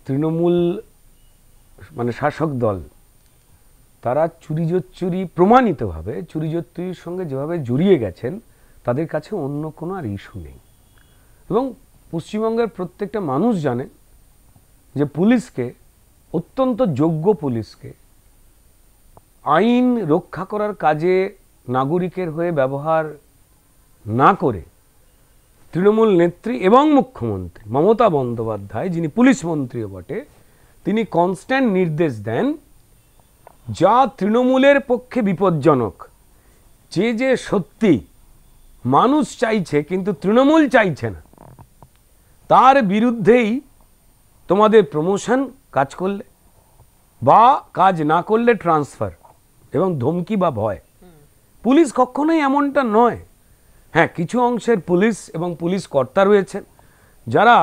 তৃণমূল মানে শাসক দল তারা চুরি প্রমাণিতভাবে চুরির সঙ্গে যেভাবে জড়িয়ে গেছেন তাদের কাছে অন্য কোনো আর ইস্যু নেই। এবং পশ্চিমবঙ্গের প্রত্যেকটা মানুষ জানে যে পুলিশকে, অত্যন্ত যোগ্য পুলিশকে আইন রক্ষা করার কাজে নাগরিকের হয়ে ব্যবহার না করে তৃণমূল নেত্রী এবং মুখ্যমন্ত্রী মমতা বন্দ্যোপাধ্যায়, যিনি পুলিশ মন্ত্রীও বটে, তিনি কনস্ট্যান্ট নির্দেশ দেন যা তৃণমূলের পক্ষে বিপজ্জনক। যে সত্যি মানুষ চাইছে কিন্তু তৃণমূল চাইছে না, তার বিরুদ্ধেই তোমাদের প্রমোশন কাজ করলে বা কাজ না করলে ট্রান্সফার, এবং ধমকি বা ভয়। পুলিশ কখনোই এমনটা নয়। হ্যাঁ, কিছু অংশের পুলিশ এবং পুলিশ কর্তা রয়েছেন যারা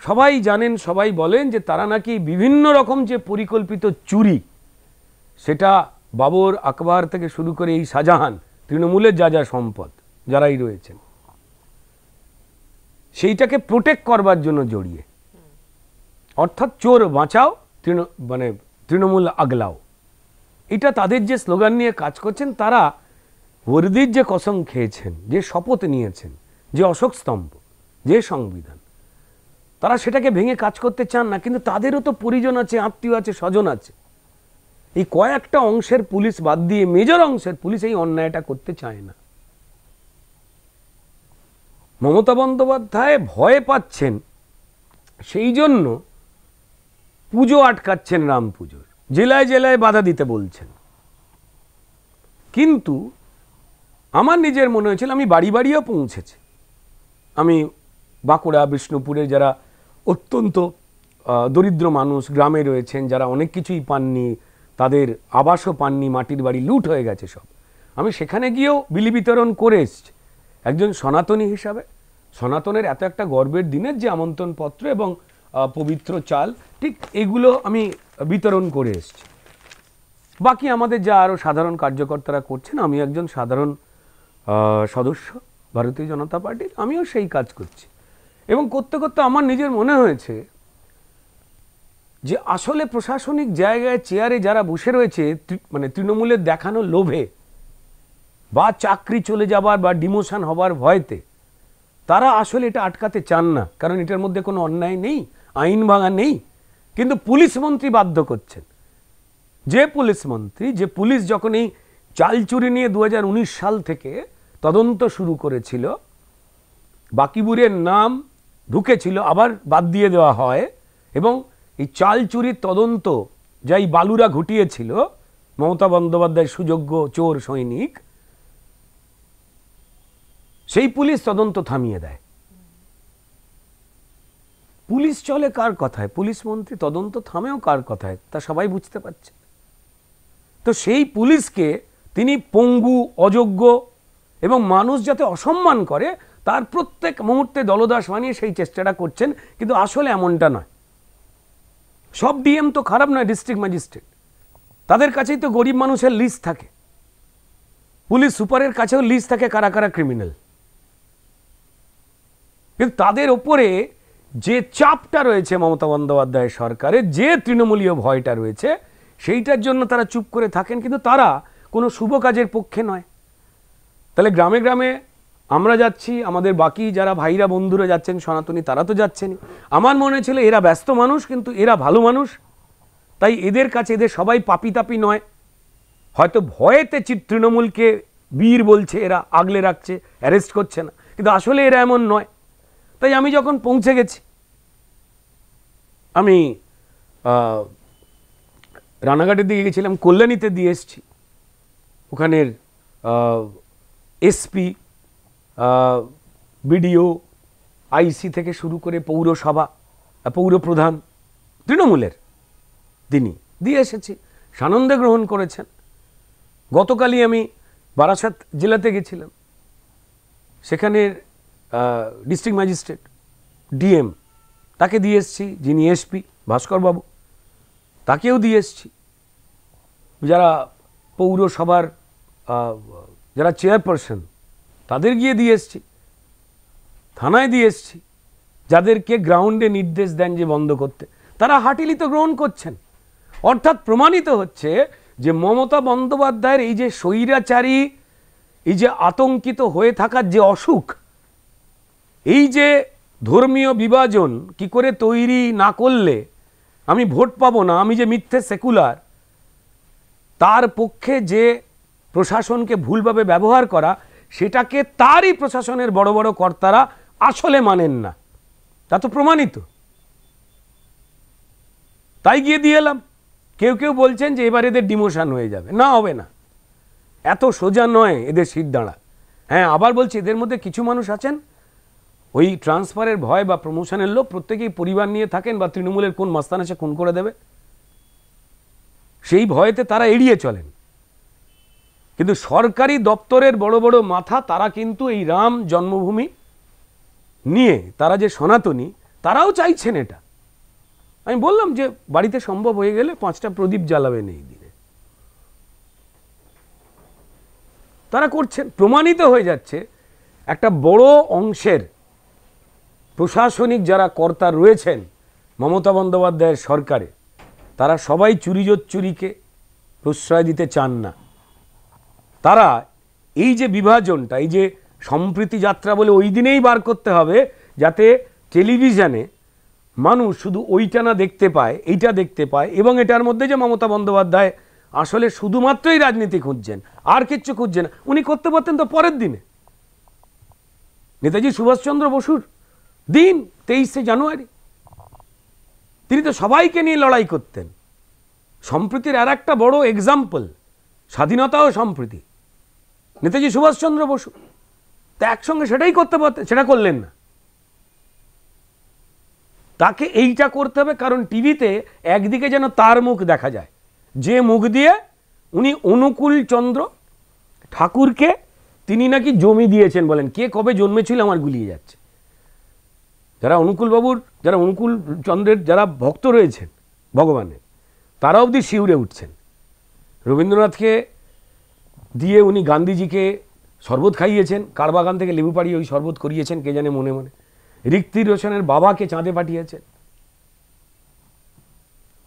সবাই জানেন, সবাই বলেন যে তারা নাকি বিভিন্ন রকম যে পরিকল্পিত চুরি, সেটা বাবর আকবর থেকে শুরু করে এই শাহজাহান, তৃণমূলের যা সম্পদ যারাই রয়েছেন সেইটাকে প্রোটেক্ট করবার জন্য জড়িয়ে, অর্থাৎ চোর বাঁচাও মানে তৃণমূল আগলাও, এটা তাদের যে স্লোগান নিয়ে কাজ করছেন। তারা বর্দির যে কসম খেয়েছেন, যে শপথ নিয়েছেন, যে অশোক স্তম্ভ, যে সংবিধান, তারা সেটাকে ভেঙে কাজ করতে চান না। কিন্তু তাদেরও তো পরিজন আছে, আত্মীয় আছে, স্বজন আছে। এই কয়েকটা অংশের পুলিশ বাদ দিয়ে মেজর অংশের পুলিশ এই অন্যায়টা করতে চায় না। মমতা বন্দ্যোপাধ্যায় ভয় পাচ্ছেন, সেই জন্য পুজো আটকাচ্ছেন, রাম পুজোর জেলায় জেলায় বাধা দিতে বলছেন। কিন্তু আমার নিজের মনে হয়েছিল, আমি বাড়ি বাড়িও পৌঁছেছি, আমি বাঁকুড়া, বিষ্ণুপুরে যারা অত্যন্ত দরিদ্র মানুষ গ্রামে রয়েছেন, যারা অনেক কিছুই পাননি, তাদের আবাসও পাননি, মাটির বাড়ি লুট হয়ে গেছে সব, আমি সেখানে গিয়েও বিলি বিতরণ করে এসছি। একজন সনাতনী হিসাবে সনাতনের এত একটা গর্বের দিনের যে আমন্ত্রণপত্র এবং পবিত্র চাল, ঠিক এগুলো আমি বিতরণ করে এসছি। বাকি আমাদের যা আরও সাধারণ কার্যকর্তারা করছেন, আমি একজন সাধারণ সদস্য ভারতীয় জনতা পার্টির, আমিও সেই কাজ করছি। এবং করতে করতে আমার নিজের মনে হয়েছে যে আসলে প্রশাসনিক জায়গায় চেয়ারে যারা বসে রয়েছে, মানে তৃণমূলের দেখানো লোভে বা চাকরি চলে যাবার বা ডিমোশন হবার ভয়তে, তারা আসলে এটা আটকাতে চান না, কারণ এটার মধ্যে কোনো অন্যায় নেই, আইন ভাঙা নেই। কিন্তু পুলিশ মন্ত্রী বাধ্য করছেন। যে পুলিশ মন্ত্রী, যে পুলিশ যখন এই চাল চুরি নিয়ে 2019 সাল থেকে তদন্ত শুরু করেছিল, বাকিবুরের নাম ঢুকেছিল, আবার বাদ দিয়ে দেওয়া হয়, এবং এই চাল চুরির তদন্ত যাই বালুরা ঘটিয়েছিল মমতা বন্দ্যোপাধ্যায়ের সুযোগ্য চোর সৈনিক, সেই পুলিশ তদন্ত থামিয়ে দেয়। পুলিশ চলে কার কথায়? পুলিশ মন্ত্রী তদন্ত থামেও কার কথায়? তা সবাই বুঝতে পারছে। তো সেই পুলিশকে তিনি পঙ্গু, অযোগ্য এবং মানুষ যাতে অসম্মান করে তার প্রত্যেক মুহূর্তে দলদাস বানিয়ে সেই চেষ্টাটা করছেন। কিন্তু আসলে এমনটা নয়। সব ডিএম তো খারাপ নয়, ডিস্ট্রিক্ট ম্যাজিস্ট্রেট, তাদের কাছেই তো গরিব মানুষের লিস্ট থাকে, পুলিশ সুপারের কাছেও লিস্ট থাকে কারা কারা ক্রিমিনাল। কিন্তু তাদের ওপরে যে চাপটা রয়েছে মমতা বন্দ্যোপাধ্যায়ের সরকারের, যে তৃণমূলীয় ভয়টা রয়েছে, সেইটার জন্য তারা চুপ করে থাকেন। কিন্তু তারা কোনো শুভ কাজের পক্ষে নয়। তাহলে গ্রামে গ্রামে আমরা যাচ্ছি, আমাদের বাকি যারা ভাইরা বন্ধুরা যাচ্ছেন সনাতনী, তারা তো যাচ্ছেনই। আমার মনে ছিল এরা ব্যস্ত মানুষ, কিন্তু এরা ভালো মানুষ, তাই এদের কাছে এদের সবাই পাপি তাপি নয়, হয়তো ভয়েতে তৃণমূলকে বীর বলছে, এরা আগলে রাখছে, অ্যারেস্ট করছে না, কিন্তু আসলে এরা এমন নয়। তাই আমি যখন পৌঁছে গেছি, আমি রানাঘাটের দিকে গেছিলাম, কল্যাণীতে দিয়ে এসছি, ওখানের এসপি, বিডিও, আইসি থেকে শুরু করে পৌরসভা, পৌরপ্রধান তৃণমূলের, তিনি দিয়ে এসেছি, সানন্দে গ্রহণ করেছেন। গতকালই আমি বারাসাত জেলাতে গেছিলাম, সেখানের ডিস্ট্রিক্ট ম্যাজিস্ট্রেট, ডিএম, তাকে দিয়ে এসছি, যিনি এসপি ভাস্করবাবু, তাকেও দিয়ে এসছি, যারা পৌরসভার যারা চেয়ারপারসন, তাদের গিয়ে দিয়ে এসছি, থানায় দিয়ে এসছি, যাদেরকে গ্রাউন্ডে নির্দেশ দেন যে বন্ধ করতে, তারা হার্টিলি তো গ্রহণ করছেন। অর্থাৎ প্রমাণিত হচ্ছে যে মমতা বন্দ্যোপাধ্যায়ের এই যে স্বৈরাচারী, এই যে আতঙ্কিত হয়ে থাকার যে অসুখ, এই যে ধর্মীয় বিভাজন কি করে তৈরি না করলে আমি ভোট পাবো না, আমি যে মিথ্যে সেকুলার, তার পক্ষে যে প্রশাসনকে ভুলভাবে ব্যবহার করা, সেটাকে তারই প্রশাসনের বড় বড় কর্তারা আসলে মানেন না। তা তো প্রমাণিত। তাই গিয়ে দিয়ে এলাম। কেউ কেউ বলছেন যে এবার এদের ডিমোশন হয়ে যাবে। না, হবে না, এত সোজা নয় এদের সিট দাঁড়া। হ্যাঁ, আবার বলছি, এদের মধ্যে কিছু মানুষ আছেন ওই ট্রান্সফারের ভয় বা প্রমোশনের লোক, প্রত্যেকেই পরিবার নিয়ে থাকেন বা তৃণমূলের কোন মাস্তান এসে খুন করে দেবে সেই ভয়েতে তারা এড়িয়ে চলেন। কিন্তু সরকারি দপ্তরের বড় বড় মাথা, তারা কিন্তু এই রাম জন্মভূমি নিয়ে, তারা যে সনাতনী, তারাও চাইছেন এটা। আমি বললাম যে বাড়িতে সম্ভব হয়ে গেলে 5টা প্রদীপ জ্বালাবেন এই দিনে, তারা করছেন। প্রমাণিত হয়ে যাচ্ছে একটা বড় অংশের প্রশাসনিক যারা কর্তা রয়েছেন মমতা বন্দ্যোপাধ্যায়ের সরকারে, তারা সবাই চুরিকে প্রশ্রয় দিতে চান না। তারা এই যে বিভাজনটা, এই যে সম্প্রীতি যাত্রা বলে ওই দিনেই বার করতে হবে, যাতে টেলিভিশনে মানুষ শুধু ওইটা না দেখতে পায়, এইটা দেখতে পায়, এবং এটার মধ্যে যে মমতা বন্দ্যোপাধ্যায় আসলে শুধুমাত্রই রাজনীতি খুঁজছেন, আর কিচ্ছু খুঁজছেন। উনি করতে পারতেন তো পরের দিনে, নেতাজি সুভাষচন্দ্র বসুর দিন 23শে জানুয়ারি, তিনি তো সবাইকে নিয়ে লড়াই করতেন। সম্প্রীতির আর একটা বড় এক্সাম্পল, স্বাধীনতা ও সম্প্রীতি, নেতাজি সুভাষচন্দ্র বসু। তা একসঙ্গে সেটাই করতে পারতেন, সেটা করলেন না। তাকে এইটা করতে হবে, কারণ টিভিতে একদিকে যেন তার মুখ দেখা যায়, যে মুখ দিয়ে উনি অনুকূল চন্দ্র ঠাকুরকে তিনি নাকি জমি দিয়েছেন বলেন। কে কবে জন্মেছিল আমার গুলিয়ে যাচ্ছে। যারা অনুকূলবাবুর, যারা অনুকূল চন্দ্রের যারা ভক্ত রয়েছেন ভগবানের, তারা অবধি শিউরে উঠছেন। রবীন্দ্রনাথকে দিয়ে উনি গান্ধীজিকে শরবত খাইয়েছেন, কারবাগান থেকে লেবু পাড়িয়ে ওই শরবত করিয়েছেন কে জানে মনে মনে। ঋত্বিক রোশনের বাবাকে চাঁদে পাঠিয়েছেন।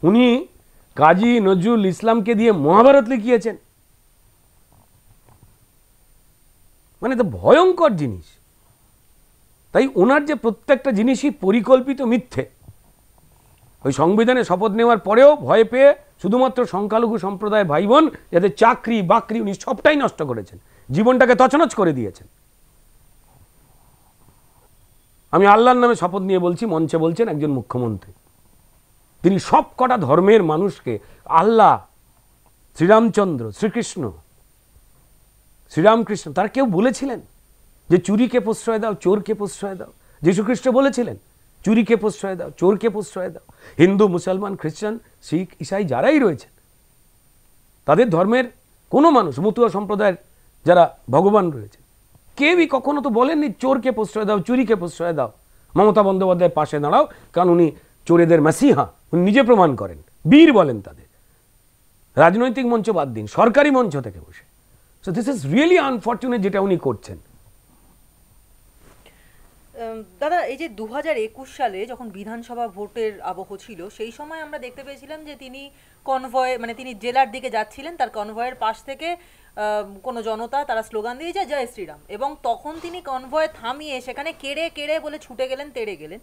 উনি কাজী নজরুল ইসলামকে দিয়ে মহাভারত লিখিয়েছেন। মানে তো ভয়ঙ্কর জিনিস। তাই ওনার যে প্রত্যেকটা জিনিসই পরিকল্পিত মিথ্যে। ওই সংবিধানে শপথ নেওয়ার পরেও ভয় পেয়ে শুধুমাত্র সংখ্যালঘু সম্প্রদায় ভাই বোন যাদের চাকরি বাকরি, উনি সবটাই নষ্ট করেছেন, জীবনটাকে তছনছ করে দিয়েছেন। আমি আল্লাহর নামে শপথ নিয়ে বলছি, মঞ্চে বলছেন একজন মুখ্যমন্ত্রী, তিনি সব কটা ধর্মের মানুষকে, আল্লাহ, শ্রীরামচন্দ্র, শ্রীকৃষ্ণ, শ্রীরামকৃষ্ণ, তারা কেউ বলেছিলেন যে চুরিকে প্রশ্রয় দাও, চোরকে প্রশ্রয় দাও? যীশুখ্রিস্ট বলেছিলেন চুরিকে প্রশ্রয় দাও, চোরকে প্রশ্রয় দাও। হিন্দু, মুসলমান, খ্রিস্টান, শিখ, ইসাই যারাই রয়েছেন, তাদের ধর্মের কোনো মানুষ, মতুয়া সম্প্রদায়ের যারা ভগবান রয়েছে, কেউই কখনো তো বলেননি চোরকে প্রশ্রয় দাও, চুরিকে প্রশ্রয় দাও। মমতা বন্দ্যোপাধ্যায়ের পাশে দাঁড়াও, কারণ উনি চোরেদের মাসিহা, উনি নিজে প্রমাণ করেন, বীর বলেন তাদের। রাজনৈতিক মঞ্চ বাদ দিন, সরকারি মঞ্চ থেকে বসে। So this is really unfortunate যেটা উনি করছেন। দাদা, এই যে 2021 সালে যখন বিধানসভা ভোটের আবহ ছিল, সেই সময় আমরা দেখতে পেয়েছিলাম যে তিনি কনভয়, মানে তিনি জেলার দিকে যাচ্ছিলেন, তার কনভয়ের পাশ থেকে কোনো জনতা তারা স্লোগান দিয়েছে জয় শ্রীরাম, এবং তখন তিনি কনভয় থামিয়ে সেখানে কেড়ে কেড়ে বলে ছুটে গেলেন, তেড়ে গেলেন।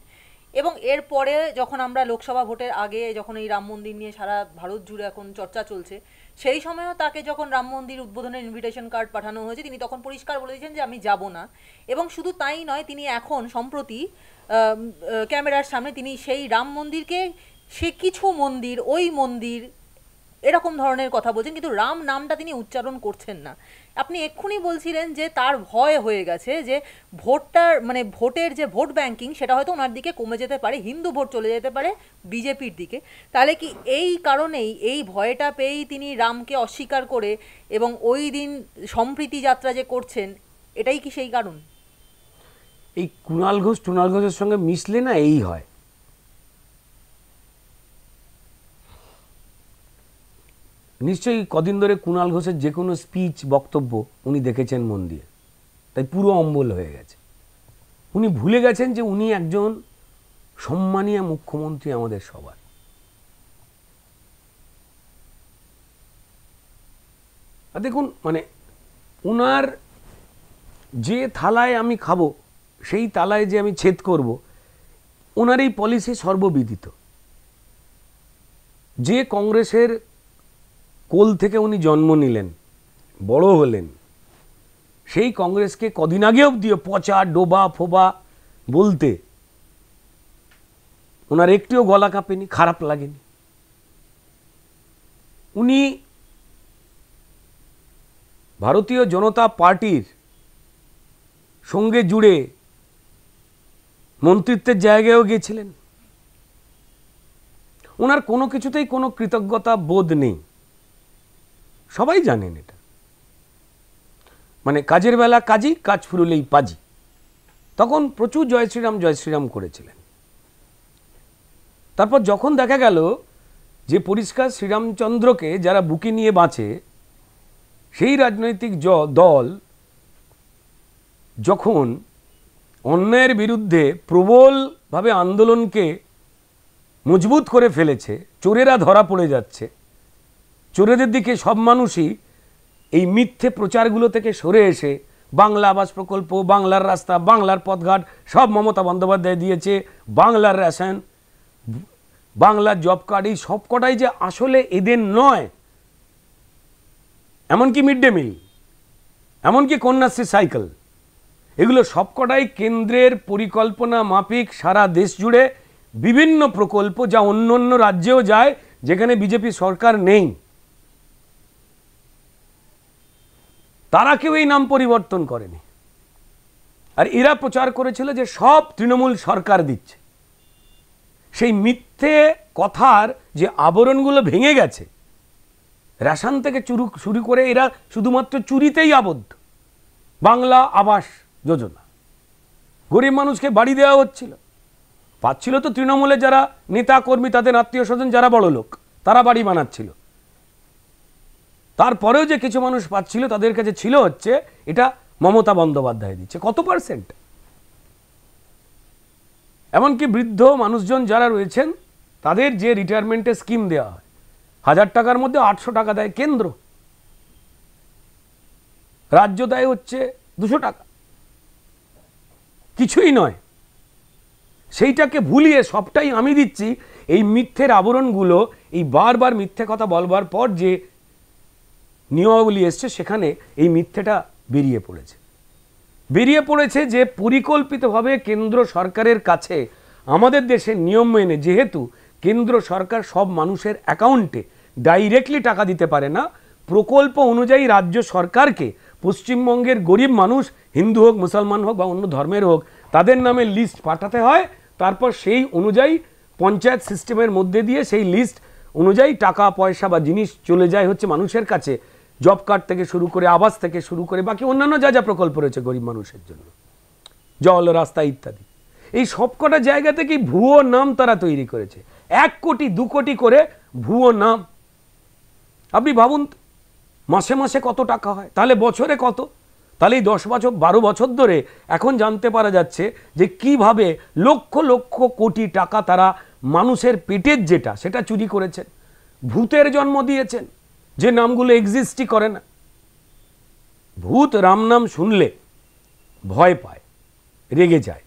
এবং এরপরে যখন আমরা লোকসভা ভোটের আগে যখন এই রাম মন্দির নিয়ে সারা ভারত জুড়ে এখন চর্চা চলছে, সেই সময়ও তাকে যখন রাম মন্দির উদ্বোধনের ইনভিটেশন কার্ড পাঠানো হয়েছে, তিনি তখন পরিষ্কার বলে দিয়েছেন যে আমি যাব না। এবং শুধু তাই নয়, তিনি এখন সম্প্রতি ক্যামেরার সামনে তিনি সেই রাম মন্দিরকে সে কিছু মন্দির, ওই মন্দির, এরকম ধরনের কথা বলছেন, কিন্তু রাম নামটা তিনি উচ্চারণ করছেন না। আপনি এক্ষুনি বলছিলেন যে তার ভয় হয়ে গেছে যে ভোটটার, মানে ভোটের যে ভোট ব্যাংকিং, সেটা হয়তো ওনার দিকে কমে যেতে পারে, হিন্দু ভোট চলে যেতে পারে বিজেপির দিকে। তাহলে কি এই কারণেই, এই ভয়টা পেয়েই তিনি রামকে অস্বীকার করে এবং ওই দিন সম্প্রীতি যাত্রা যে করছেন, এটাই কি সেই কারণ? এই কুণাল ঘোষের সঙ্গে মিশলে না এই হয়। নিশ্চয়ই কদিন ধরে কুণাল ঘোষের যে কোনো স্পিচ, বক্তব্য উনি দেখেছেন মন দিয়ে, তাই পুরো অম্বল হয়ে গেছে। উনি ভুলে গেছেন যে উনি একজন সম্মানীয় মুখ্যমন্ত্রী আমাদের সবার। আর দেখুন মানে ওনার যে থালায় আমি খাবো সেই তালায় যে আমি ছেদ করব, ওনার এই পলিসি সর্ববিদিত। যে কংগ্রেসের কোল থেকে উনি জন্ম নিলেন, বড় হলেন, সেই কংগ্রেসকে কদিন আগে অবধিও পচা ডোবা ফোবা বলতে ওনার একটিও গলা কাঁপেনি, খারাপ লাগেনি। উনি ভারতীয় জনতা পার্টির সঙ্গে জুড়ে মন্ত্রিত্বের জায়গায়ও গিয়েছিলেন। ওনার কোনো কিছুতেই কোনো কৃতজ্ঞতা বোধ নেই, সবাই জানেন এটা। মানে কাজের বেলা কাজী, কাজ ফুরুলেই পাজি। তখন প্রচুর জয় শ্রীরাম করেছিলেন। তারপর যখন দেখা গেল যে পরিষ্কার শ্রীরামচন্দ্রকে যারা বুকে নিয়ে বাঁচে, সেই রাজনৈতিক দল যখন অন্যায়ের বিরুদ্ধে প্রবলভাবে আন্দোলনকে মজবুত করে ফেলেছে, চোরেরা ধরা পড়ে যাচ্ছে, চোরেদের দিকে সব মানুষই এই মিথ্যে প্রচারগুলো থেকে সরে এসে বাংলা আবাস প্রকল্প, বাংলার রাস্তা, বাংলার পথঘাট সব মমতা বন্দ্যোপাধ্যায় দিয়েছে, বাংলার রেশন, বাংলার জব কার্ড, এই সব কটাই যে আসলে এদের নয়। এমনকি মিড ডে মিল, এমনকি কন্যাশ্রী সাইকেল, এগুলো সবকটাই কেন্দ্রের পরিকল্পনা মাফিক সারা দেশ জুড়ে বিভিন্ন প্রকল্প, যা অন্য অন্য রাজ্যেও যায় যেখানে বিজেপি সরকার নেই। তারা কেউ এই নাম পরিবর্তন করেনি। আর এরা প্রচার করেছিল যে সব তৃণমূল সরকার দিচ্ছে। সেই মিথ্যে কথার যে আবরণগুলো ভেঙে গেছে, রেশন থেকে শুরু করে এরা শুধুমাত্র চুরিতেই আবদ্ধ। বাংলা আবাস যোজনা, গরিব মানুষকে বাড়ি দেওয়া হচ্ছিল, পাচ্ছিল তো তৃণমূলে যারা নেতা কর্মী, তাদের আত্মীয় স্বজন যারা বড় লোক, তারা বাড়ি বানাচ্ছিল। তারপরেও যে কিছু মানুষ পাচ্ছিল, তাদের কাছে ছিল হচ্ছে এটা মমতা বন্দ্যোপাধ্যায় দিচ্ছে। কত পার্সেন্ট? এমনকি বৃদ্ধ মানুষজন যারা রয়েছেন, তাদের যে রিটায়ারমেন্টের স্কিম দেওয়া হয়, 1000 টাকার মধ্যে 800 টাকা দেয় কেন্দ্র, রাজ্য দেয় হচ্ছে 200 টাকা। কিছুই নয়। সেইটাকে ভুলিয়ে সবটাই আমি দিচ্ছি, এই মিথ্যের আবরণগুলো, এই বারবার মিথ্যে কথা বলবার পর যে নিয়মাবলী এসছে, সেখানে এই মিথ্যেটা বেরিয়ে পড়েছে যে পরিকল্পিতভাবে কেন্দ্র সরকারের কাছে আমাদের দেশের নিয়ম মেনে, যেহেতু কেন্দ্র সরকার সব মানুষের অ্যাকাউন্টে ডাইরেক্টলি টাকা দিতে পারে না, প্রকল্প অনুযায়ী রাজ্য সরকারকে পশ্চিমবঙ্গের গরিব মানুষ, হিন্দু হোক, মুসলমান হোক বা অন্য ধর্মের হোক, তাদের নামে লিস্ট পাঠাতে হয়। তারপর সেই অনুযায়ী পঞ্চায়েত সিস্টেমের মধ্যে দিয়ে সেই লিস্ট অনুযায়ী টাকা পয়সা বা জিনিস চলে যায় হচ্ছে মানুষের কাছে, জব কার্ড থেকে শুরু করে, আবাস থেকে শুরু করে বাকি অন্যান্য যা যা প্রকল্প রয়েছে গরিব মানুষের জন্য, জল, রাস্তা ইত্যাদি। এই সবকটা জায়গা থেকেই ভুয়ো নাম তারা তৈরি করেছে। 1 কোটি 2 কোটি করে ভুয়ো নাম। আপনি ভাবুন মাসে মাসে কত টাকা হয়, তাহলে বছরে কত? তাহলে এই 10 বছর 12 বছর ধরে এখন জানতে পারা যাচ্ছে যে কিভাবে লক্ষ লক্ষ কোটি টাকা তারা মানুষের পেটের যেটা, সেটা চুরি করেছেন, ভূতের জন্ম দিয়েছেন, যে নামগুলো এক্সিস্টই করে না। ভূত রাম নাম শুনলে ভয় পায়, রেগে যায়।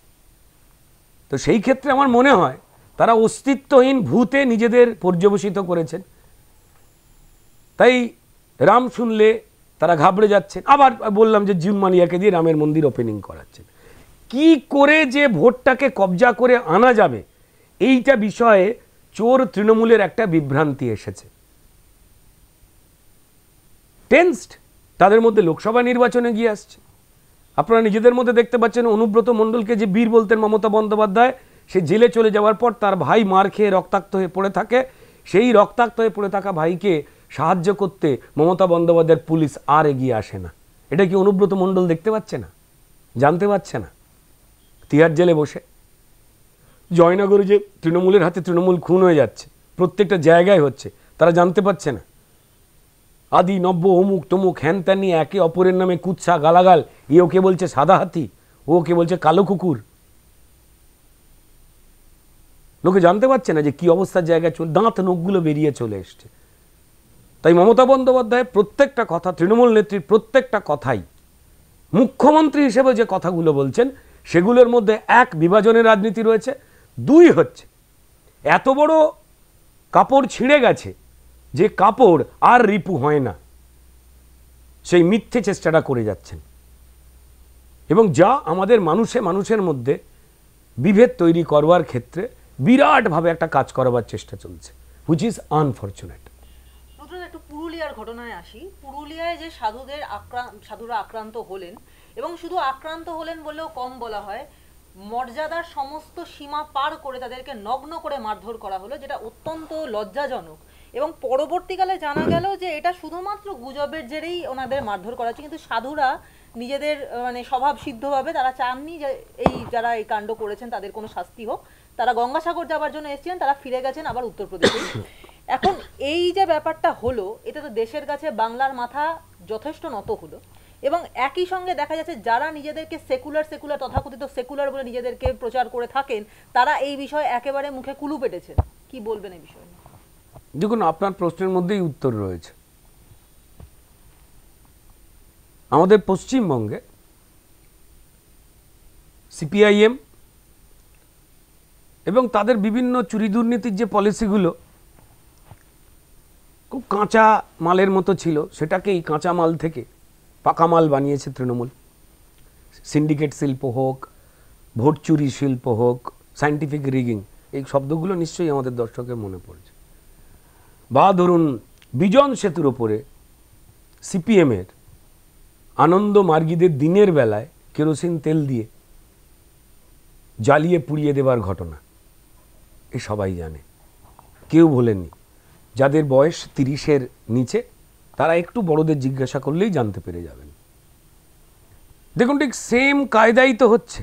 তো সেই ক্ষেত্রে আমার মনে হয় তারা অস্তিত্বহীন ভূতে নিজেদের পর্যবসিত করেছেন। তাই রাম শুনলে তারা ঘাবড়ে যাচ্ছেন। আবার বললাম যে জুন মালিয়াকে দিয়ে রামের মন্দির ওপেনিং করাচ্ছেন। কি করে যে ভোটটাকে কবজা করে আনা যাবে, এইটা বিষয়ে চোর তৃণমূলের একটা বিভ্রান্তি এসেছে। টেন্সড, তাদের মধ্যে লোকসভা নির্বাচনে গিয়ে আসছে। আপনারা নিজেদের মধ্যে দেখতে পাচ্ছেন, অনুব্রত মণ্ডলকে যে বীর বলতেন মমতা বন্দ্যোপাধ্যায়, সে জেলে চলে যাওয়ার পর তার ভাই মার খেয়ে রক্তাক্ত হয়ে পড়ে থাকে। সেই রক্তাক্ত হয়ে পড়ে থাকা ভাইকে সাহায্য করতে মমতা বন্দ্যোপাধ্যায়ের পুলিশ আর এগিয়ে আসে না। এটা কি অনুব্রত মণ্ডল দেখতে পাচ্ছে না, জানতে পারছে না? তিহার জেলে বসে জয়নগরে যে তৃণমূলের হাতে তৃণমূল খুন হয়ে যাচ্ছে, প্রত্যেকটা জায়গায় হচ্ছে, তারা জানতে পারছে না? আদি নব্য অমুক তমুক হ্যান ত্যান নিয়ে একে অপরের নামে কুৎসা গালাগাল, এ ওকে বলছে সাদা হাতি, ও ওকে বলছে কালো কুকুর। লোকে জানতে পারছে না যে কি অবস্থার জায়গায় চলে, দাঁত নখগুলো বেরিয়ে চলে এসছে। তাই মমতা বন্দ্যোপাধ্যায়ের প্রত্যেকটা কথা, তৃণমূল নেত্রীর প্রত্যেকটা কথাই মুখ্যমন্ত্রী হিসেবে যে কথাগুলো বলছেন সেগুলোর মধ্যে এক, বিভাজনের রাজনীতি রয়েছে, দুই হচ্ছে এত বড় কাপড় ছিঁড়ে গেছে যে কাপড় আর রিপু হয় না, সেই মিথ্যে চেষ্টাটা করে যাচ্ছেন এবং যা আমাদের মানুষের মধ্যে বিভেদ তৈরি করবার ক্ষেত্রে বিরাটভাবে একটা কাজ করাবার চেষ্টা চলছে, হুইচ ইজ আনফরচুনেট। একটু পুরুলিয়ার ঘটনায় আসি। পুরুলিয়ায় যে সাধুরা আক্রান্ত হলেন, এবং শুধু আক্রান্ত হলেন বললেও কম বলা হয়, মর্যাদার সমস্ত সীমা পার করে তাদেরকে নগ্ন করে মারধর করা হলো, যেটা অত্যন্ত লজ্জাজনক। এবং পরবর্তীকালে জানা গেল যে এটা শুধুমাত্র গুজবের জেরেই ওনাদের মারধর করা হচ্ছে, কিন্তু সাধুরা নিজেদের মানে স্বভাব সিদ্ধভাবে তারা চাননি যে যারা এই কাণ্ড করেছেন তাদের কোনো শাস্তি হোক। তারা গঙ্গাসাগর যাবার জন্য এসেছিলেন, তারা ফিরে গেছেন আবার উত্তরপ্রদেশে। এখন এই যে ব্যাপারটা হলো, এটা তো দেশের কাছে বাংলার মাথা যথেষ্ট নত হলো। এবং একই সঙ্গে দেখা যাচ্ছে যারা নিজেদেরকে সেকুলার তথাকথিত সেকুলার বলে নিজেদেরকে প্রচার করে থাকেন, তারা এই বিষয়ে একেবারে মুখে কুলু পেটেছেন। কি বলবেন এই বিষয়ে? দেখুন, আপনার প্রশ্নের মধ্যেই উত্তর রয়েছে। আমাদের পশ্চিমবঙ্গে সিপিআইএম এবং তাদের বিভিন্ন চুরি দুর্নীতির যে পলিসিগুলো খুব কাঁচা মালের মতো ছিল, সেটাকেই কাঁচা মাল থেকে পাকা মাল বানিয়েছে তৃণমূল। সিন্ডিকেট শিল্প হোক, ভোট চুরি শিল্প হোক, সায়েন্টিফিক রিগিং, এই শব্দগুলো নিশ্চয়ই আমাদের দর্শকের মনে পড়ছে। বা ধরুন বিজন সেতুর ওপরে সিপিএমের আনন্দ মার্গীদের দিনের বেলায় কেরোসিন তেল দিয়ে জ্বালিয়ে পুড়িয়ে দেবার ঘটনা, এ সবাই জানে, কেউ ভোলেনি। যাদের বয়স 30-এর নিচে তারা একটু বড়দের জিজ্ঞাসা করলেই জানতে পেরে যাবেন। দেখুন, ঠিক সেম কায়দাই তো হচ্ছে,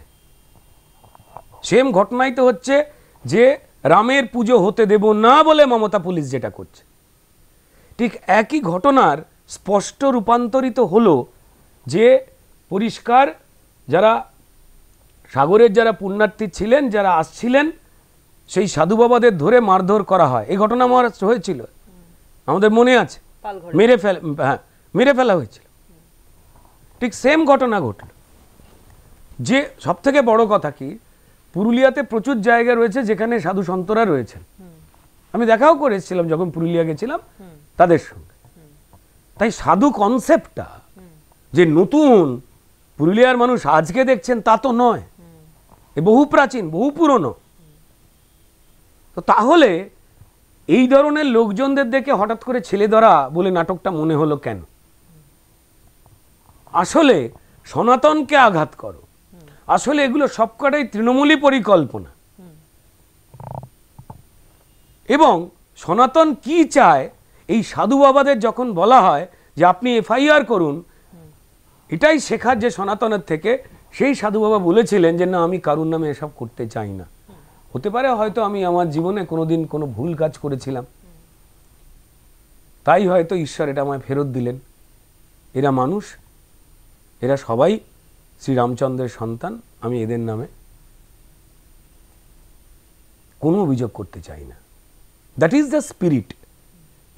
সেম ঘটনাই তো হচ্ছে যে রামের পুজো হতে দেব না বলে মমতা পুলিশ যেটা করছে, ঠিক একই ঘটনার স্পষ্ট রূপান্তরিত হলো যে পরিষ্কার যারা সাগরের যারা পুণ্যার্থী ছিলেন, যারা আসছিলেন, সেই সাধু বাবাদের ধরে মারধর করা হয়। এই ঘটনা মহারাষ্ট্র হয়েছিল, আমাদের মনে আছে, মেরে ফেলা হয়েছিল। ঠিক সেম ঘটনা ঘটল। যে সব থেকে বড় কথা কি, পুরুলিয়াতে প্রচুর জায়গা রয়েছে যেখানে সাধু সন্তরা রয়েছেন। আমি দেখাও করেছিলাম যখন পুরুলিয়া গেছিলাম তাদের সঙ্গে। তাই সাধু কনসেপ্টটা যে নতুন পুরুলিয়ার মানুষ আজকে দেখছেন তা তো নয়, এ বহু প্রাচীন, বহু পুরনো। তো তাহলে এই ধরনের লোকজনদের দেখে হঠাৎ করে ছেলে ধরা বলে নাটকটা মনে হলো কেন? আসলে সনাতনকে আঘাত করো, আসলে এগুলো সবকটাই তৃণমূলী পরিকল্পনা। এবং সনাতন কি চায়, এই সাধু বাবাদের যখন বলা হয় যে আপনি এফআইআর করুন, এটাই শেখার যে সনাতনের থেকে, সেই সাধু বাবা বলেছিলেন যে না, আমি কারুর নামে এসব করতে চাই না। হতে পারে হয়তো আমি আমার জীবনে কোনোদিন কোনো ভুল কাজ করেছিলাম, তাই হয়তো ঈশ্বর এটা আমায় ফেরত দিলেন। এরা মানুষ, এরা সবাই শ্রীরামচন্দ্রের সন্তান, আমি এদের নামে কোনো অভিযোগ করতে চাই না। That is the spirit.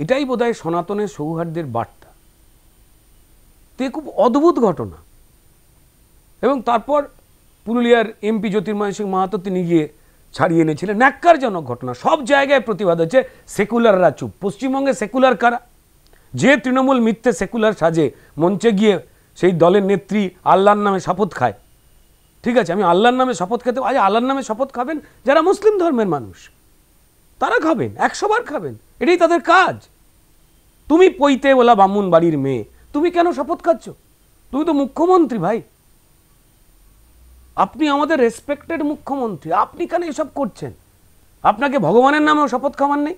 এটাই বোধহয় সনাতনের সৌহার্দ্যের বার্তা। তো এ খুব অদ্ভুত ঘটনা। এবং তারপর পুরুলিয়ার এমপি জ্যোতির্ময় সিং মাহাতো তিনি গিয়ে ছাড়িয়ে এনেছিলেন। ন্যাক্কারজনক ঘটনা, সব জায়গায় প্রতিবাদ হচ্ছে, সেকুলাররা চুপ। পশ্চিমবঙ্গে সেকুলার কারা? যে তৃণমূল মিথ্যে সেকুলার সাজে মঞ্চে গিয়ে সেই দলের নেত্রী আল্লাহর নামে শপথ খায়। ঠিক আছে, আমি আল্লাহর নামে শপথ খেতে, আজ আল্লাহর নামে শপথ খাবেন যারা মুসলিম ধর্মের মানুষ, তারা খাবেন, 100 বার খাবেন, এটাই তাদের কাজ। তুমি পৈতে বলা বামুন বাড়ির মেয়ে, তুমি কেন শপথ খাচ্ছ? তুমি তো মুখ্যমন্ত্রী ভাই, আপনি আমাদের রেসপেক্টেড মুখ্যমন্ত্রী, আপনি কেন এসব করছেন? আপনাকে ভগবানের নামেও শপথ খাওয়ান নেই,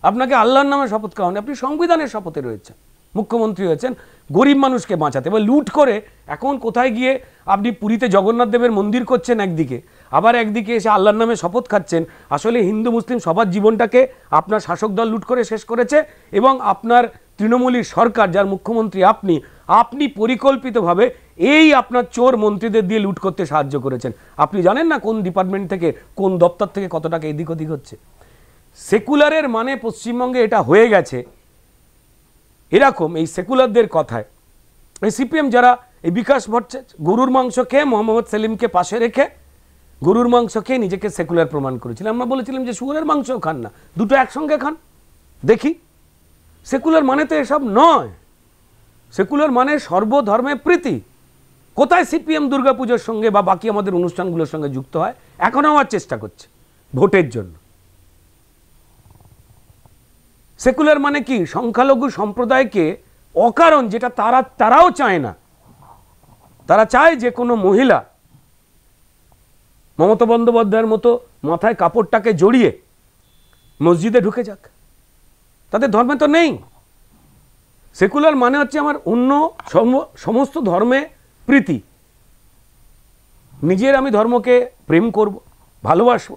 আপনাকে আল্লাহর নামে শপথ খাওয়ান, আপনি সংবিধানের শপথে রয়েছেন, মুখ্যমন্ত্রী হয়েছেন গরিব মানুষকে বাঁচাতে। এবার লুট করে এখন কোথায় গিয়ে আপনি পুরীতে জগন্নাথ দেবের মন্দির করছেন একদিকে, আবার একদিকে এসে আল্লাহর নামে শপথ খাচ্ছেন। আসলে হিন্দু মুসলিম সবার জীবনটাকে আপনার শাসক দল লুট করে শেষ করেছে, এবং আপনার তৃণমূলী সরকার, যার মুখ্যমন্ত্রী আপনি পরিকল্পিতভাবে এই আপনার চোর মন্ত্রীদের দিয়ে লুট করতে সাহায্য করেছেন। আপনি জানেন না কোন ডিপার্টমেন্ট থেকে, কোন দপ্তর থেকে কত টাকা এদিক ওদিক হচ্ছে। সেকুলারের মানে পশ্চিমবঙ্গে এটা হয়ে গেছে এরকম এই সেকুলারদের কথায় এই সিপিএম যারা এই বিকাশ ভট্টাচার্য গরুর মাংস খেয়ে মোহাম্মদ সেলিমকে পাশে রেখে গরুর মাংস খেয়ে নিজেকে সেকুলার প্রমাণ করেছিলাম। আমরা বলেছিলাম যে শুয়োরের মাংসও খান না, দুটো একসঙ্গে খান, দেখি। সেকুলার মানে তো এসব নয়। সেকুলার মানে সর্বধর্মে প্রীতি। কোথায় সিপিএম দুর্গাপুজোর সঙ্গে বা বাকি আমাদের অনুষ্ঠানগুলোর সঙ্গে যুক্ত হয়? এখন আমার চেষ্টা করছে ভোটের জন্য। সেকুলার মানে কি? সংখ্যালঘু সম্প্রদায়কে অকারণ, যেটা তারাও চায় না, তারা চায় যে কোনো মহিলা মমতা বন্দ্যোপাধ্যায়ের মতো মাথায় কাপড়টাকে জড়িয়ে মসজিদে ঢুকে যাক। তাদের ধর্মে তো নেই। সেকুলার মানে হচ্ছে আমার অন্য সমস্ত ধর্মে প্রীতি। নিজের আমি ধর্মকে প্রেম করব, ভালোবাসবো,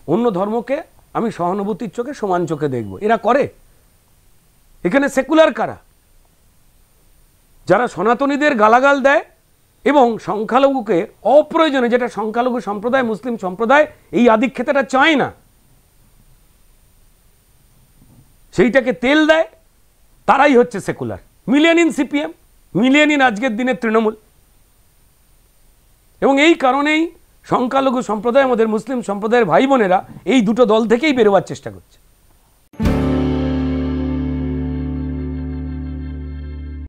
অন্য ধর্মকে আমি সহানুভূতির চোখে সমান চোখে দেখব। এরা করে। এখানে সেকুলার কারা? যারা সনাতনীদের গালাগাল দেয় এবং সংখ্যালঘুকে অপ্রয়োজনে, যেটা সংখ্যালঘু সম্প্রদায় মুসলিম সম্প্রদায় এই আধিক্যতাটা চায় না, সেইটাকে তেল দেয়, তারাই হচ্ছে সেকুলার। মিলিয়ে নিন সিপিএম, মিলিয়ে নিন আজকের দিনের তৃণমূল। এবং এই কারণেই সংখ্যালঘু সম্প্রদায়, আমাদের মুসলিম সম্প্রদায়ের ভাই বোনেরা এই দুটো দল থেকেই বেরোবার চেষ্টা করছে।